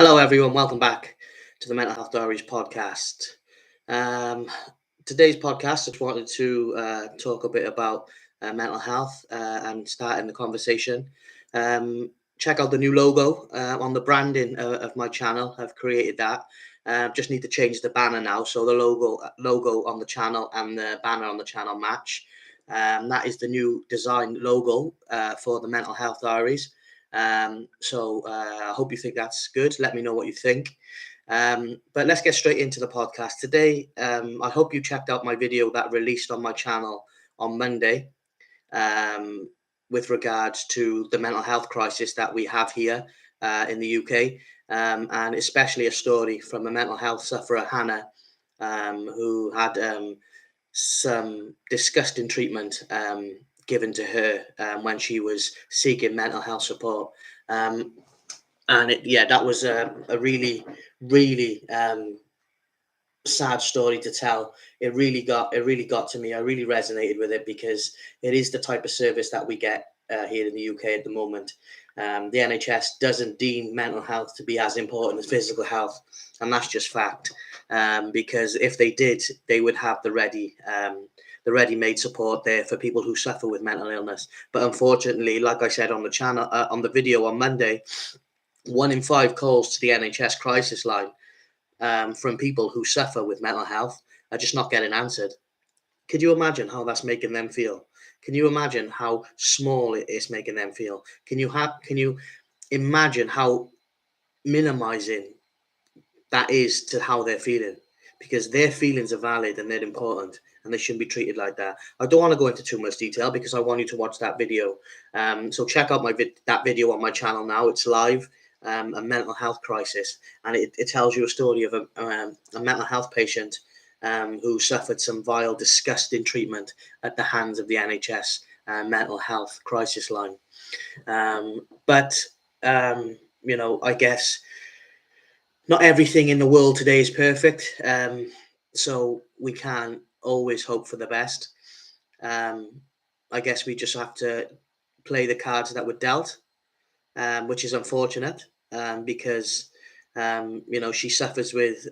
Hello, everyone. Welcome back to the Mental Health Diaries podcast. Um, Today's podcast, I just wanted to talk a bit about mental health and starting the conversation. Check out the new logo on the branding of my channel. I've created that. Just need to change the banner now, so the logo on the channel and the banner on the channel match. That is the new design logo for the Mental Health Diaries. I hope you think that's good. Let me know what you think. But let's get straight into the podcast today. I hope you checked out my video that released on my channel on Monday um, with regards to the mental health crisis that we have here in the UK, and especially a story from a mental health sufferer, Hannah, who had some disgusting treatment given to her when she was seeking mental health support. Um, that was a really, really sad story to tell. It really got to me. I really resonated with it because it is the type of service that we get here in the UK at the moment. The NHS doesn't deem mental health to be as important as physical health, and that's just fact. Because if they did, they would have the ready-made support there for people who suffer with mental illness. But unfortunately, like I said on the channel, on the video on Monday, 1 in 5 calls to the NHS crisis line from people who suffer with mental health are just not getting answered. Could you imagine how that's making them feel? Can you imagine how small it is making them feel? Can you imagine how minimizing that is to how they're feeling? Because their feelings are valid and they're important and they shouldn't be treated like that. I don't want to go into too much detail because I want you to watch that video. So check out that video on my channel now. It's live. A mental health crisis, and it tells you a story of a mental health patient who suffered some vile, disgusting treatment at the hands of the NHS mental health crisis line. But I guess not everything in the world today is perfect, so we can't always hope for the best. Um, I guess we just have to play the cards that were dealt, which is unfortunate because she suffers with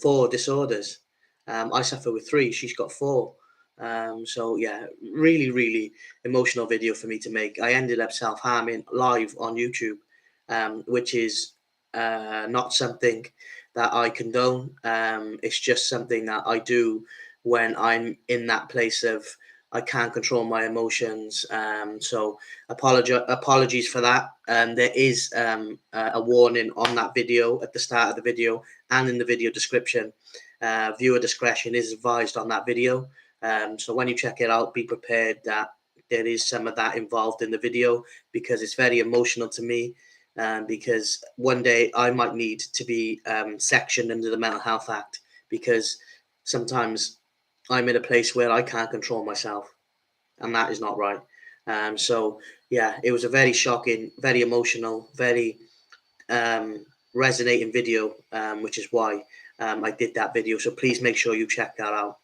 4 disorders. I suffer with 3. She's got 4. So yeah, really, really emotional video for me to make. I ended up self-harming live on YouTube, which is not something that I condone. It's just something that I do when I'm in that place of I can't control my emotions. So apologies for that. There is a warning on that video at the start of the video and in the video description. Viewer discretion is advised on that video. So when you check it out, be prepared that there is some of that involved in the video because it's very emotional to me. Because one day I might need to be sectioned under the Mental Health Act because sometimes I'm in a place where I can't control myself, and that is not right. So yeah, it was a very shocking, very emotional, very resonating video, which is why I did that video. So please make sure you check that out.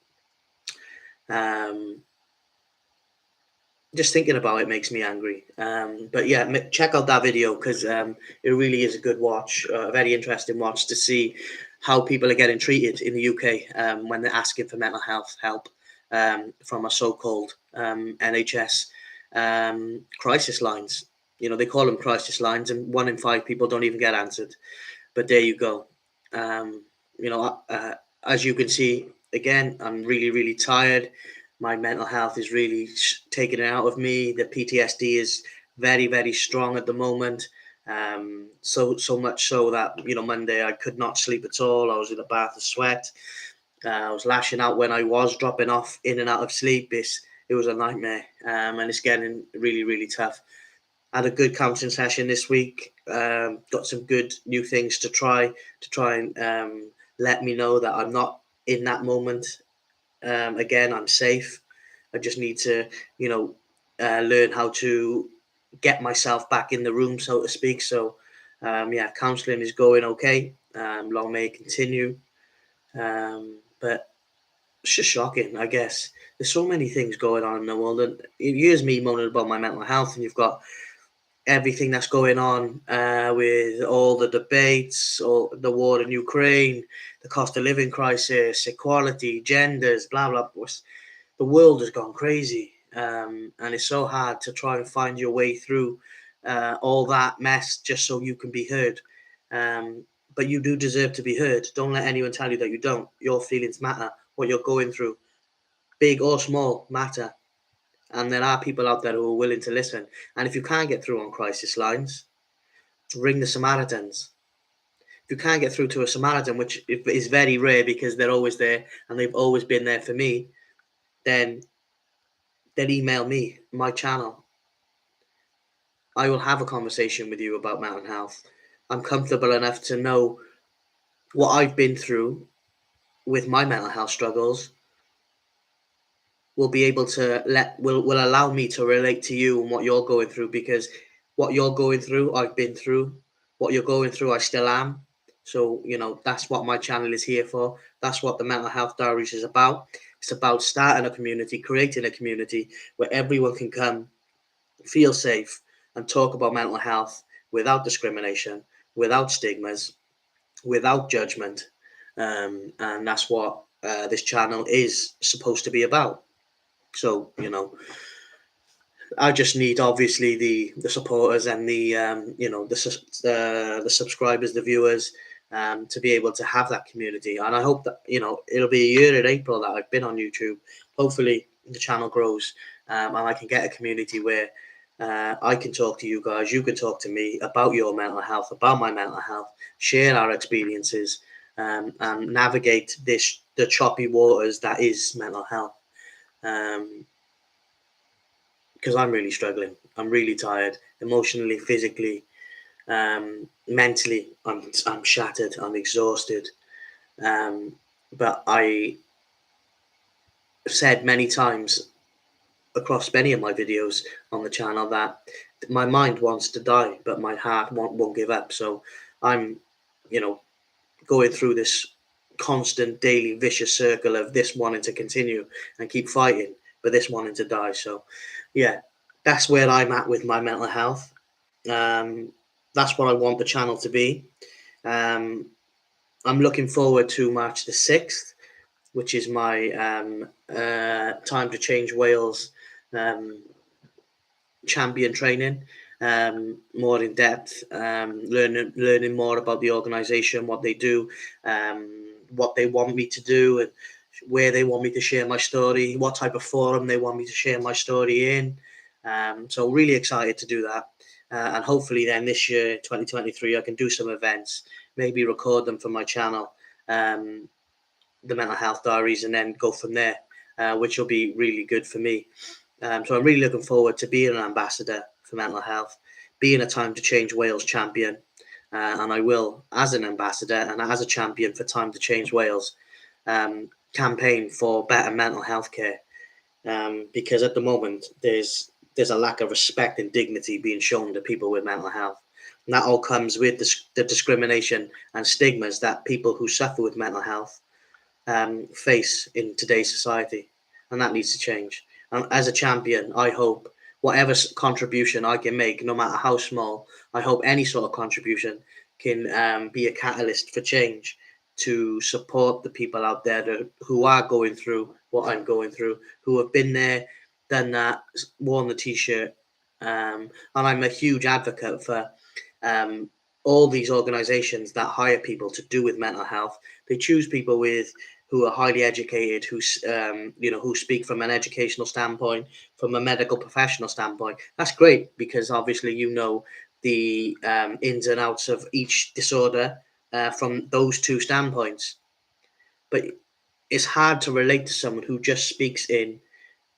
Um, just thinking about it makes me angry. But yeah, check out that video because it really is a good watch, a very interesting watch to see how people are getting treated in the UK when they're asking for mental health help from a so-called NHS crisis lines. They call them crisis lines, and 1 in 5 people don't even get answered. But there you go. Um, as you can see, again, I'm really, really tired. My mental health is really taking it out of me. The PTSD is very, very strong at the moment. So much so that Monday I could not sleep at all. I was in a bath of sweat. I was lashing out when I was dropping off in and out of sleep. It was a nightmare, and it's getting really, really tough. Had a good counselling session this week. Got some good new things to try and let me know that I'm not in that moment. Again, I'm safe. I just need to, learn how to get myself back in the room, so to speak. So, yeah, counselling is going okay. Long may it continue. But it's just shocking, I guess. There's so many things going on in the world, and here's me moaning about my mental health, and you've got everything that's going on with all the debates, or the war in Ukraine, the cost of living crisis, equality, genders, blah blah. The world has gone crazy, and it's so hard to try and find your way through all that mess just so you can be heard. Um, but you do deserve to be heard. Don't let anyone tell you that you don't. Your feelings matter. What you're going through, big or small, matter. And there are people out there who are willing to listen. And if you can't get through on crisis lines, ring the Samaritans. If you can't get through to a Samaritan, which is very rare because they're always there and they've always been there for me, then email me, my channel. I will have a conversation with you about mental health. I'm comfortable enough to know what I've been through with my mental health struggles will be able to will allow me to relate to you and what you're going through, because what you're going through I've been through, what you're going through I still am. So that's what my channel is here for. That's what the Mental Health Diaries is about. It's about starting a community, creating a community where everyone can come, feel safe, and talk about mental health without discrimination, without stigmas, without judgment. And that's what this channel is supposed to be about. So I just need, obviously, the supporters and the subscribers, the viewers, to be able to have that community. And I hope that it'll be a year in April that I've been on YouTube. Hopefully the channel grows, and I can get a community where I can talk to you guys, you can talk to me about your mental health, about my mental health, share our experiences, and navigate the choppy waters that is mental health. Because I'm really struggling. I'm really tired, emotionally, physically, mentally. I'm shattered. I'm exhausted. But I said many times across many of my videos on the channel that my mind wants to die, but my heart won't give up. So I'm, going through this constant daily vicious circle of this wanting to continue and keep fighting, but this wanting to die. So, yeah, that's where I'm at with my mental health. Um, that's what I want the channel to be. Um, I'm looking forward to March the 6th, which is my Time to Change Wales champion training, more in depth, learning more about the organisation, what they do, what they want me to do, and where they want me to share my story, what type of forum they want me to share my story in. So really excited to do that. And hopefully then this year, 2023, I can do some events, maybe record them for my channel, the Mental Health Diaries, and then go from there, which will be really good for me. So I'm really looking forward to being an ambassador for mental health, being a Time to Change Wales champion, and I will, as an ambassador and as a champion for Time to Change Wales, campaign for better mental health care, because at the moment there's a lack of respect and dignity being shown to people with mental health. And that all comes with the discrimination and stigmas that people who suffer with mental health face in today's society, and that needs to change. And as a champion, I hope whatever contribution I can make, no matter how small, I hope any sort of contribution can be a catalyst for change, to support the people out there who are going through what I'm going through, who have been there, done that, worn the t-shirt. And I'm a huge advocate for um, all these organizations that hire people to do with mental health. They choose people who are highly educated, who speak from an educational standpoint, from a medical professional standpoint. That's great, because obviously the ins and outs of each disorder from those two standpoints. But it's hard to relate to someone who just speaks in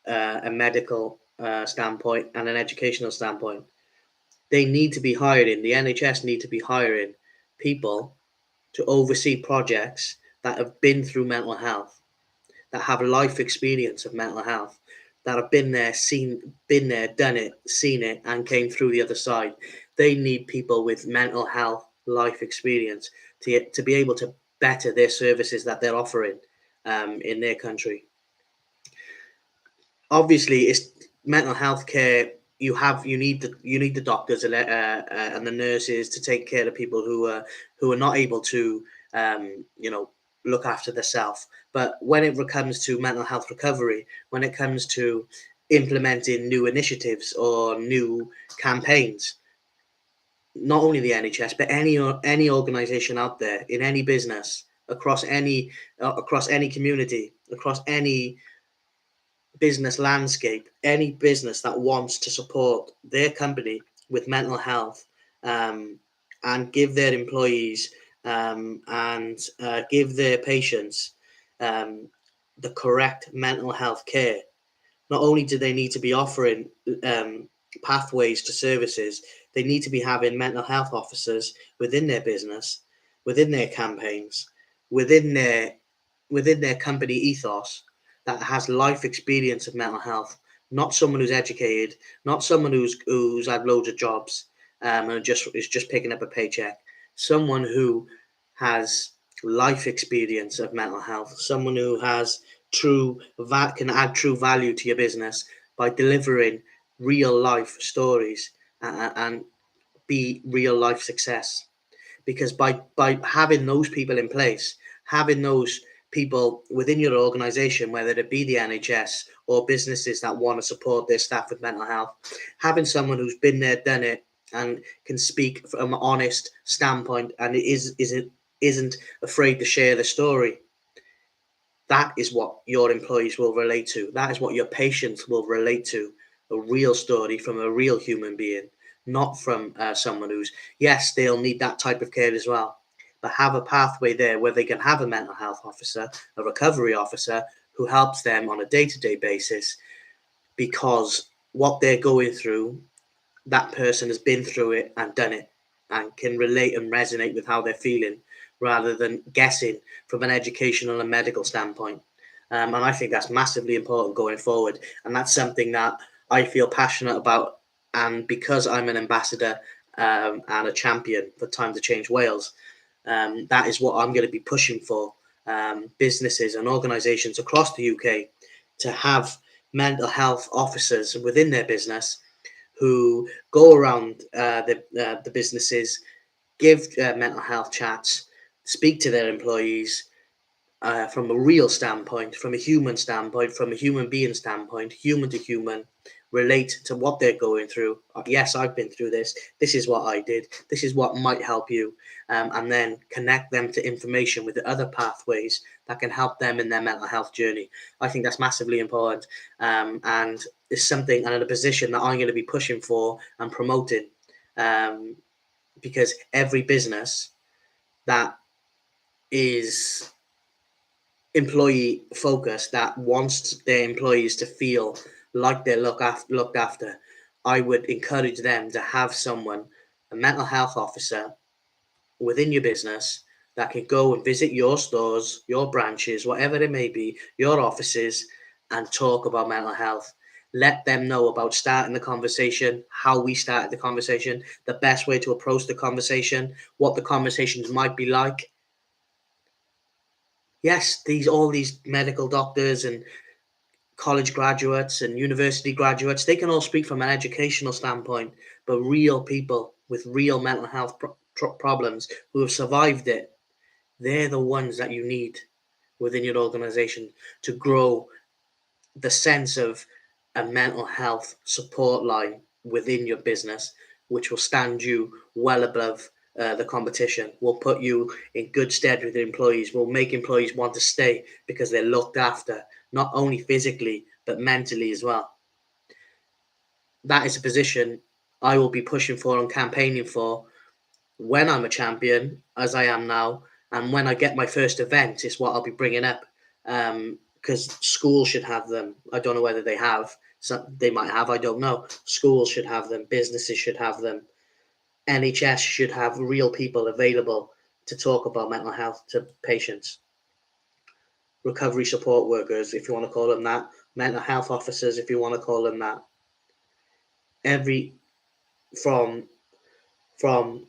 a medical standpoint and an educational standpoint. They need to be hiring, the NHS need to be hiring people to oversee projects that have been through mental health, that have life experience of mental health, that have been there, done it, seen it, and came through the other side. They need people with mental health life experience to be able to better their services that they're offering in their country. Obviously, it's mental health care. you need the doctors and the nurses to take care of people who are not able to look after themselves. But when it comes to mental health recovery, when it comes to implementing new initiatives or new campaigns, not only the NHS but any organization out there, in any business, across any community, across any business landscape, any business that wants to support their company with mental health, um, and give their employees, and give their patients, um, the correct mental health care. Not only do they need to be offering um, pathways to services, they need to be having mental health officers within their business, within their campaigns, within their within their company ethos, that has life experience of mental health. Not someone who's educated, not someone who's had loads of jobs, and just is just picking up a paycheck. Someone who has life experience of mental health. Someone who has can add true value to your business by delivering real life stories, and be real life success. Because by having those people in place, having those people within your organization, whether it be the NHS or businesses that want to support their staff with mental health, having someone who's been there, done it, and can speak from an honest standpoint, and isn't afraid to share the story, that is what your employees will relate to. That is what your patients will relate to. A real story from a real human being, not from someone who's, yes, they'll need that type of care as well, but have a pathway there where they can have a mental health officer, a recovery officer, who helps them on a day-to-day basis, because what they're going through, that person has been through it and done it, and can relate and resonate with how they're feeling, rather than guessing from an educational and medical standpoint. And I think that's massively important going forward. And that's something that I feel passionate about. And because I'm an ambassador, and a champion for Time to Change Wales, that is what I'm going to be pushing for, businesses and organisations across the UK to have mental health officers within their business, who go around the businesses, give mental health chats, speak to their employees, from a real standpoint, from a human standpoint, from a human being standpoint, human to human, relate to what they're going through. Yes, I've been through this. This is what I did. This is what might help you. And then connect them to information with the other pathways that can help them in their mental health journey. I think that's massively important. And it's something and a position that I'm going to be pushing for and promoting. Um, because every business that is employee focused, that wants their employees to feel like they're looked after, I would encourage them to have someone, a mental health officer within your business, that can go and visit your stores, your branches, whatever it may be, your offices, and talk about mental health. Let them know about starting the conversation, how we started the conversation, the best way to approach the conversation, what the conversations might be like. Yes, all these medical doctors and college graduates and university graduates, they can all speak from an educational standpoint, but real people with real mental health problems who have survived it, they're the ones that you need within your organization to grow the sense of a mental health support line within your business, which will stand you well above the competition, will put you in good stead with the employees, will make employees want to stay because they're looked after, not only physically, but mentally as well. That is a position I will be pushing for and campaigning for when I'm a champion, as I am now, and when I get my first event, is what I'll be bringing up. Because schools should have them. I don't know whether they have. They might have. I don't know. Schools should have them. Businesses should have them. NHS should have real people available to talk about mental health to patients. Recovery support workers, if you want to call them that. Mental health officers, if you want to call them that. Every from from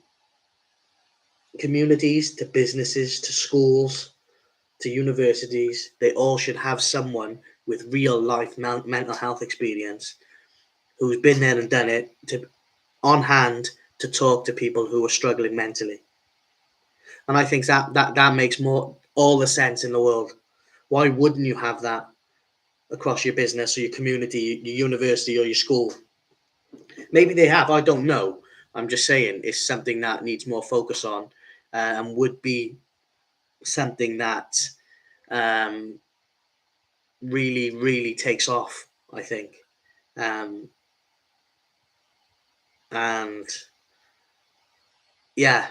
communities to businesses to schools to universities, they all should have someone with real life mental health experience who's been there and done it, to on hand to talk to people who are struggling mentally. And I think that makes all the sense in the world. Why wouldn't you have that across your business or your community, your university or your school? Maybe they have, I don't know. I'm just saying it's something that needs more focus on, and would be something that um, really, really takes off, I think. Um, and yeah,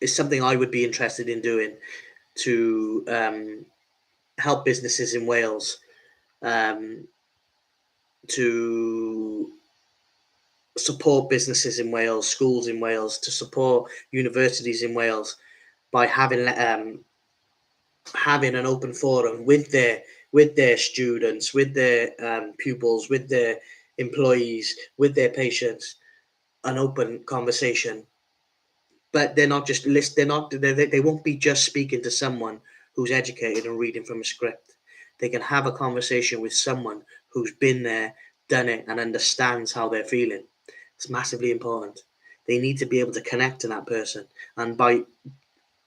it's something I would be interested in doing to help businesses in Wales, um, to support businesses in Wales, schools in Wales, to support universities in Wales by having an open forum with their students, with their pupils, with their employees, with their patients, an open conversation. But they're not just list. They're not. They won't be just speaking to someone who's educated and reading from a script. They can have a conversation with someone who's been there, done it, and understands how they're feeling. It's massively important. They need to be able to connect to that person, and by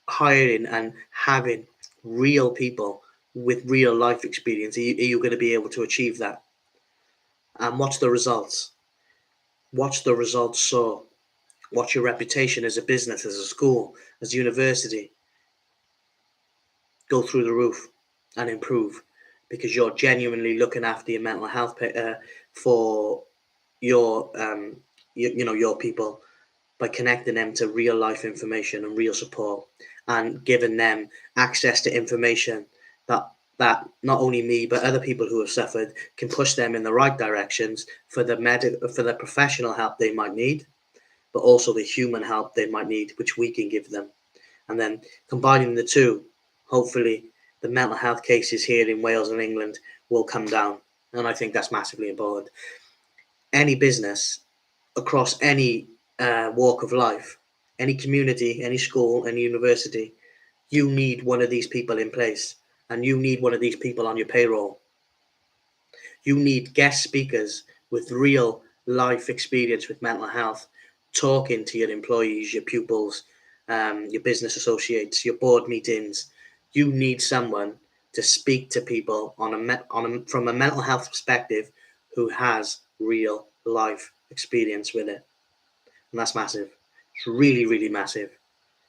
hiring and having real people with real life experience, are you going to be able to achieve that? And what's the results? What's the results? So, what's your reputation as a business, as a school, as a university? Go through the roof and improve, because you're genuinely looking after your mental health for your your people, by connecting them to real life information and real support, and giving them access to information that not only me but other people who have suffered can push them in the right directions for the professional help they might need, but also the human help they might need, which we can give them. And then combining the two, hopefully the mental health cases here in Wales and England will come down. And I think that's massively important. Any business across any walk of life, any community, any school, any university, you need one of these people in place, and you need one of these people on your payroll. You need guest speakers with real life experience with mental health, talking to your employees, your pupils, your business associates, your board meetings. You need someone to speak to people from a mental health perspective who has real life experience with it. And that's massive. It's really, really massive.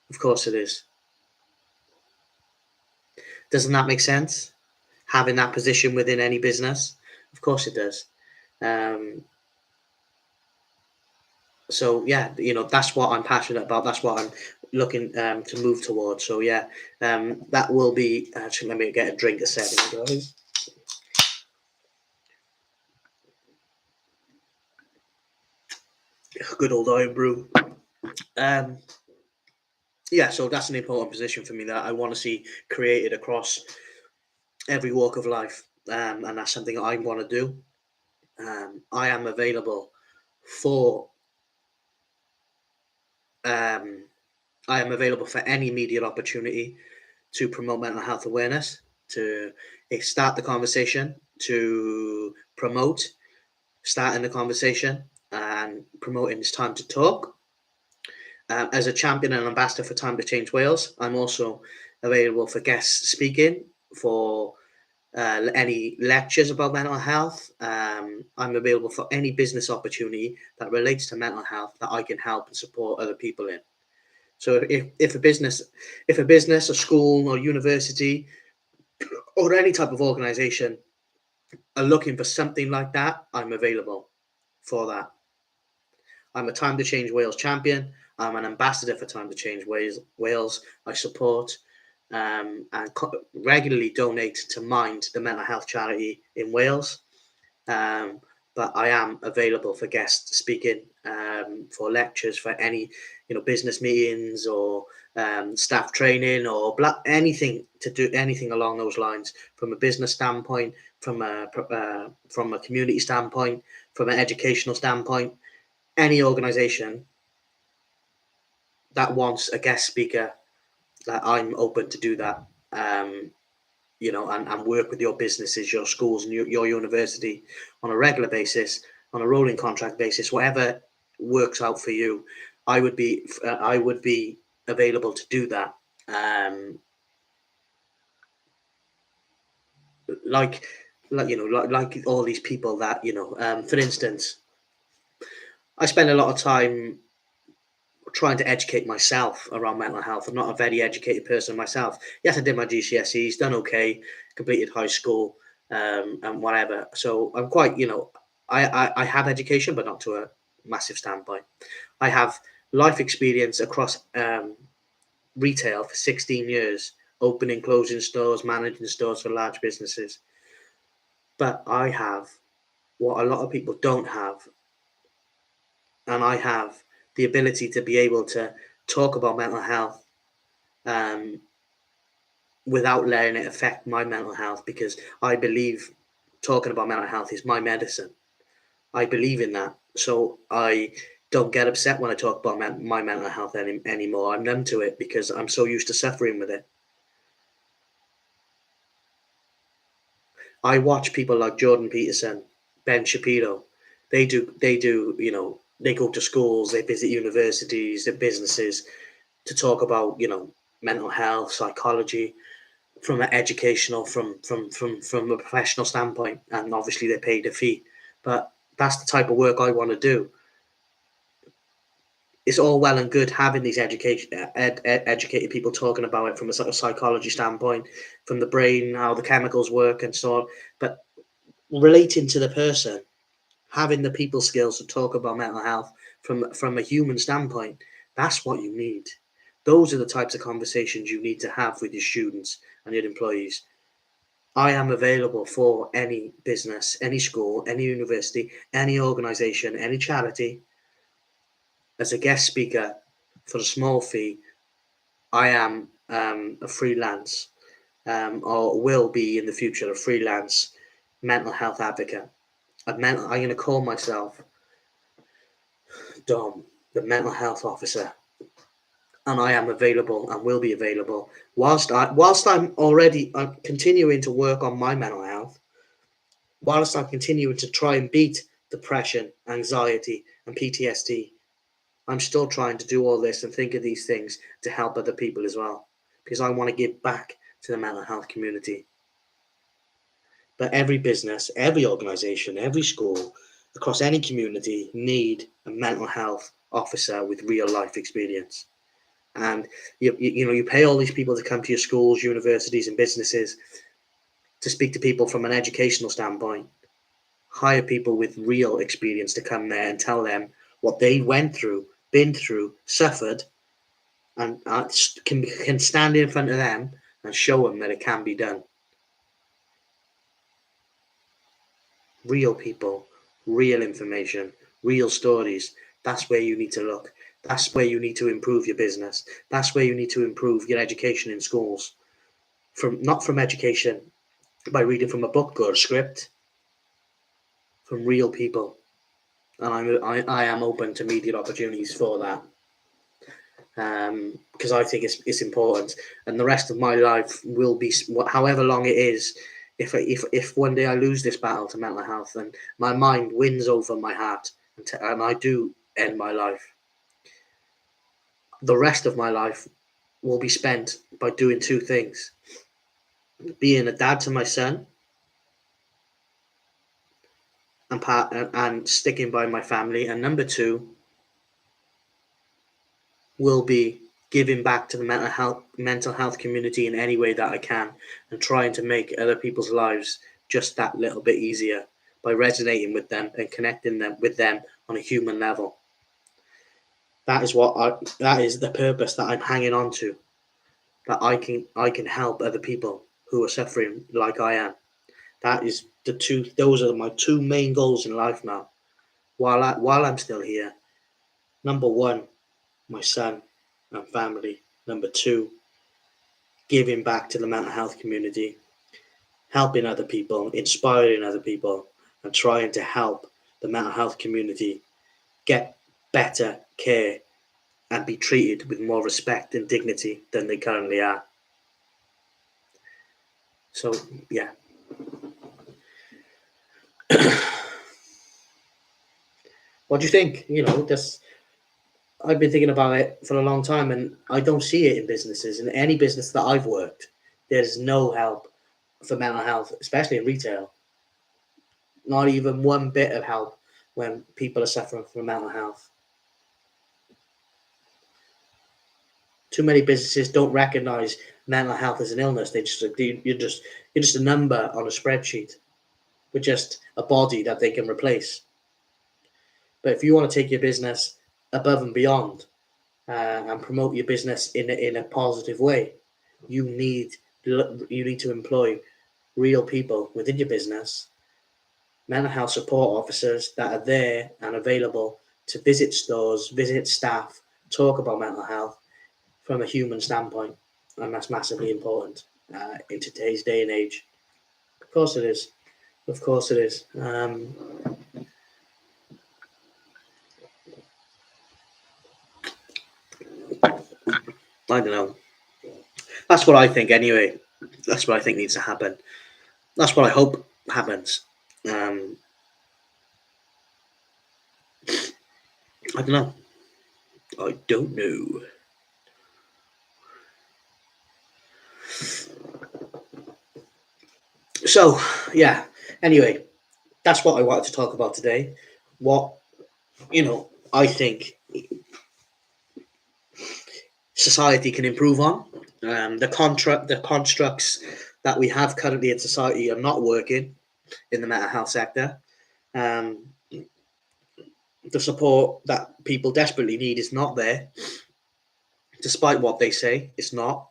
Of course it is. Doesn't that make sense? Having that position within any business? Of course it does. Um, so yeah, that's what I'm passionate about. That's what I'm looking to move towards. So yeah, that will be. Actually, let me get a drink a second, guys. Good old iron brew. Um, yeah, so that's an important position for me that I want to see created across every walk of life, and that's something I want to do. I am available for um, I am available for any immediate opportunity to promote mental health awareness, to start the conversation, to promote starting the conversation and promoting It's Time to Talk. As a champion and ambassador for Time to Change Wales, I'm also available for guest speaking, for any lectures about mental health. I'm available for any business opportunity that relates to mental health that I can help and support other people in. So if a business, a school or university or any type of organization are looking for something like that, I'm available for that. I'm a Time to Change Wales champion. I'm an ambassador for Time to Change Wales. I support and regularly donate to Mind, the mental health charity in Wales. Um, but I am available for guest speaking, for lectures, for any business meetings or staff training or anything to do anything along those lines, from a business standpoint, from a community standpoint, from an educational standpoint. Any organization that wants a guest speaker, that I'm open to do that. And work with your businesses, your schools, and your university on a regular basis. on a rolling contract basis, whatever works out for you. I would be available to do that. Like like all these people that for instance, I spend a lot of time trying to educate myself around mental health. I'm not a very educated person myself. Yes, I did my GCSEs, done okay, completed high school, and whatever. So I'm quite, I have education, but not to a massive standpoint. I have life experience across retail for 16 years, opening, closing stores, managing stores for large businesses. But I have what a lot of people don't have, and I have the ability to be able to talk about mental health um, without letting it affect my mental health, because I believe talking about mental health is my medicine. I believe in that. So I don't get upset when I talk about my mental health anymore. I'm numb to it because I'm so used to suffering with it. I watch people like Jordan Peterson, Ben Shapiro. They go to schools, they visit universities, their businesses to talk about, mental health, psychology, from an educational, from a professional standpoint, and obviously they paid a fee. But that's the type of work I want to do. It's all well and good having these educated people talking about it from a sort of psychology standpoint, from the brain, how the chemicals work, and so on. But relating to the person, having the people skills to talk about mental health from a human standpoint, that's what you need. Those are the types of conversations you need to have with your students and your employees. I am available for any business, any school, any university, any organization, any charity as a guest speaker for a small fee. I am a freelance, or will be in the future a freelance mental health advocate. I'm going to call myself Dom, the mental health officer, and I am available and will be available whilst I'm already continuing to work on my mental health, whilst I'm continuing to try and beat depression, anxiety, and PTSD. I'm still trying to do all this and think of these things to help other people as well, because I want to give back to the mental health community. But every business, every organization, every school, across any community need a mental health officer with real life experience. And you pay all these people to come to your schools, universities, and businesses to speak to people from an educational standpoint. Hire people with real experience to come there and tell them what they went through, been through, suffered, and can stand in front of them and show them that it can be done. Real people, real information, real stories. That's where you need to look. That's where you need to improve your business. That's where you need to improve your education in schools. Not from education by reading from a book or a script, from real people. And I am open to immediate opportunities for that, because I think it's important. And the rest of my life will be, however long it is. If one day I lose this battle to mental health and my mind wins over my heart, and I do end my life, the rest of my life will be spent by doing two things: being a dad to my son, and sticking by my family, and number two will be giving back to the mental health community in any way that I can, and trying to make other people's lives just that little bit easier by resonating with them and connecting them with them on a human level. That is the purpose that I'm hanging on to. That I can help other people who are suffering like I am. That is those are my two main goals in life now. While I'm still here. Number one, my son and family. Number two, giving back to the mental health community, helping other people, inspiring other people, and trying to help the mental health community get better care and be treated with more respect and dignity than they currently are. So, yeah. What do you think? I've been thinking about it for a long time, and I don't see it in businesses. In any business that I've worked, there's no help for mental health, especially in retail. Not even one bit of help when people are suffering from mental health. Too many businesses don't recognize mental health as an illness. You're just a number on a spreadsheet with just a body that they can replace. But if you want to take your business above and beyond and promote your business in a positive way, you need to employ real people within your business, mental health support officers that are there and available to visit stores, visit staff, talk about mental health from a human standpoint, and that's massively important in today's day and age. Of course it is. Of course it is. I don't know. That's what I think anyway. That's what I think needs to happen. That's what I hope happens. I don't know. I don't know. So, yeah. Anyway, that's what I wanted to talk about today. What, I think society can improve on. The constructs that we have currently in society are not working in the mental health sector. Um, the support that people desperately need is not there, despite what they say. It's not.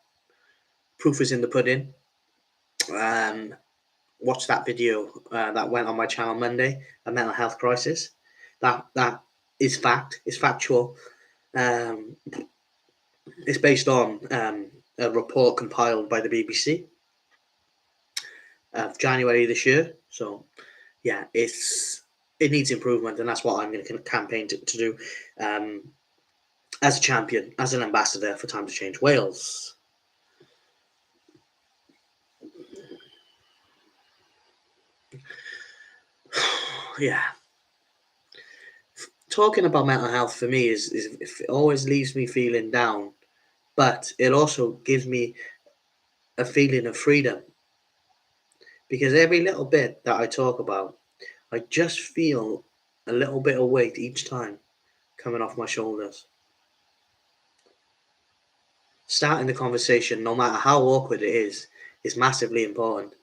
Proof is in the pudding. Watch that video that went on my channel Monday, a mental health crisis. That is fact. It's factual. Um, it's based on a report compiled by the BBC of January this year. So yeah, it needs improvement, and that's what I'm going to campaign to do as a champion, as an ambassador for Time to Change Wales. Yeah. Talking about mental health for me is it always leaves me feeling down, but it also gives me a feeling of freedom, because every little bit that I talk about, I just feel a little bit of weight each time coming off my shoulders. Starting the conversation, no matter how awkward it is massively important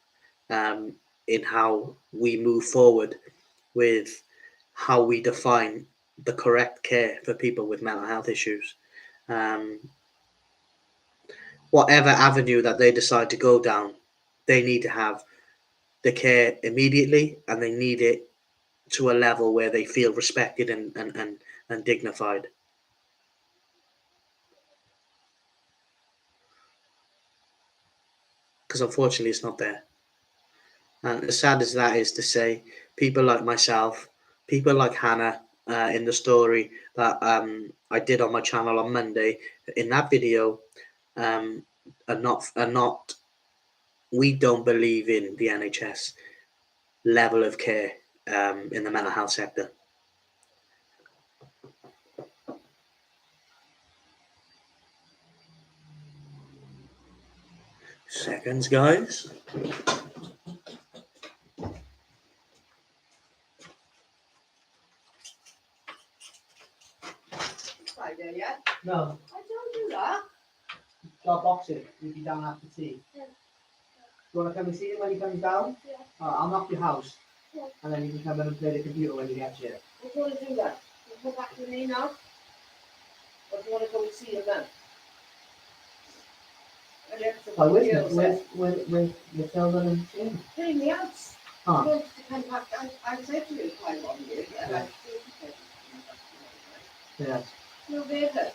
in how we move forward with how we define the correct care for people with mental health issues. Whatever avenue that they decide to go down, they need to have the care immediately, and they need it to a level where they feel respected and dignified. Because unfortunately, it's not there. And as sad as that is to say, people like myself, people like Hannah in the story that I did on my channel on Monday, in that video, are not. We don't believe in the NHS level of care in the mental health sector. Seconds, guys. Yeah? No, I don't do that. got boxing. You'll be down after tea. Yeah. You want to come and see him when he comes down? Yeah. I'll knock your house. Yeah. And then you can come in and play the computer when you get here. What do you want to do that? You come back with me now? Or do you want to go and see him then? Oh, with Hilda and Jim. In the house. Huh. I wanted to come back. I said to you quite one year. Yeah. Yeah. No better.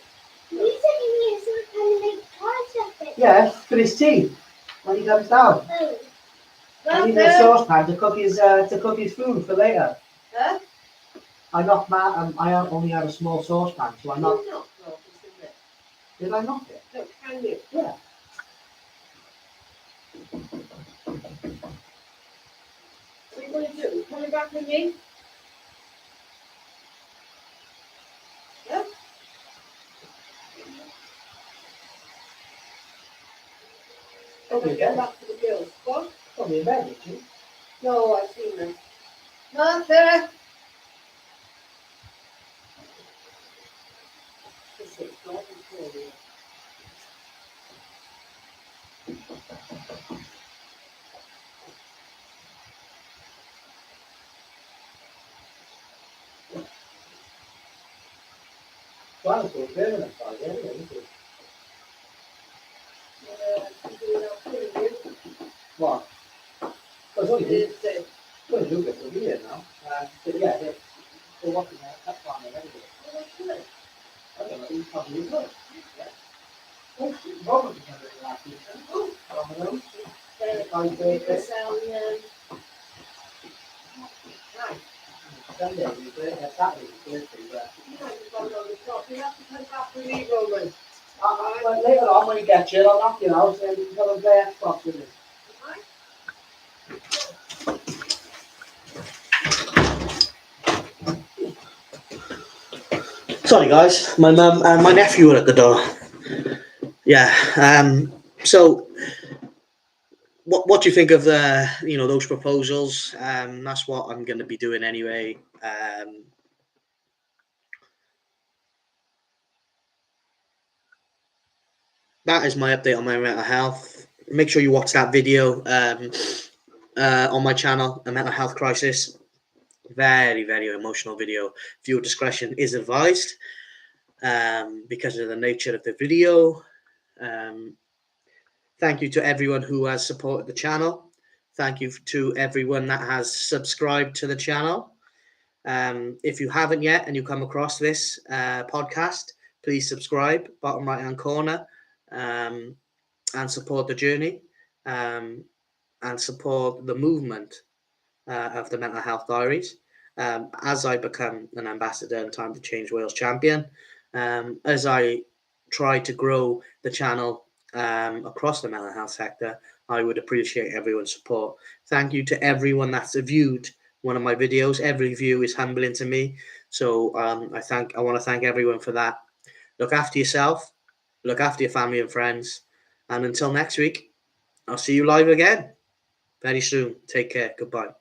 You said you needed some kind of make toys of it. Yeah, for his tea when he comes down. Oh. I need a saucepan to cook his food for later. Huh? I knocked I only had a small saucepan, so I knocked. No, it's in there. Did I knock it? No, can you? Yeah. What are you going to do? Coming back with me? I'll get back to the girls. What? Probably in bed, didn't you? No, I've seen them. Martha! Trying to go permanent Friday anyway, isn't it? What? Because only you get to be here now. But yeah, they're watching that farm anyway. I don't know, you probably would. Yeah. Oh, Robert was under the last weekend. Oh, Domino's. Sunday, Saturday, Thursday, but later on when you get chill, I'll knock you out and you can come and play Xbox with me. Sorry, guys. My mum and my nephew are at the door. Yeah. So, what do you think of those proposals? That's what I'm going to be doing anyway. That is my update on my mental health. Make sure you watch that video on my channel, A Mental Health Crisis. Very, very emotional video. Viewer discretion is advised because of the nature of the video. Thank you to everyone who has supported the channel. Thank you to everyone that has subscribed to the channel. If you haven't yet and you come across this podcast, please subscribe, bottom right-hand corner, and support the journey and support the movement of the Mental Health Diaries. As I become an ambassador and Time to Change Wales champion, as I try to grow the channel across the mental health sector, I would appreciate everyone's support. Thank you to everyone that's viewed one of my videos. Every view is humbling to me. So I want to thank everyone for that. Look after yourself, look after your family and friends. And until next week, I'll see you live again very soon. Take care. Goodbye.